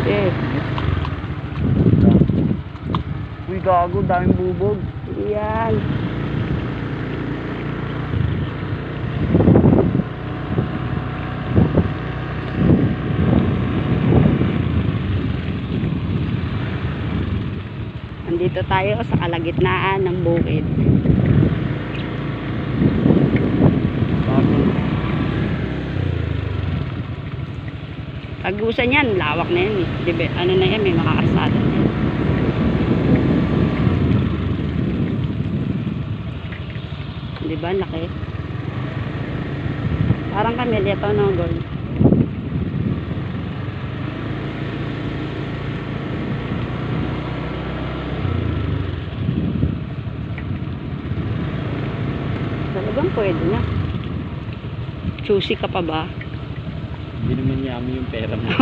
Eh. Uy, gago, daming bubog. Yan. Nandito tayo sa kalagitnaan ng bukid. Tagusan yan, lawak na yan eh. Diba? Ano na yan, may makakasada na yan. Diba, laki. Parang camellia to, no, girl? Talagang pwede na. Choosy ka pa ba? Hindi naman yami yung pera mo.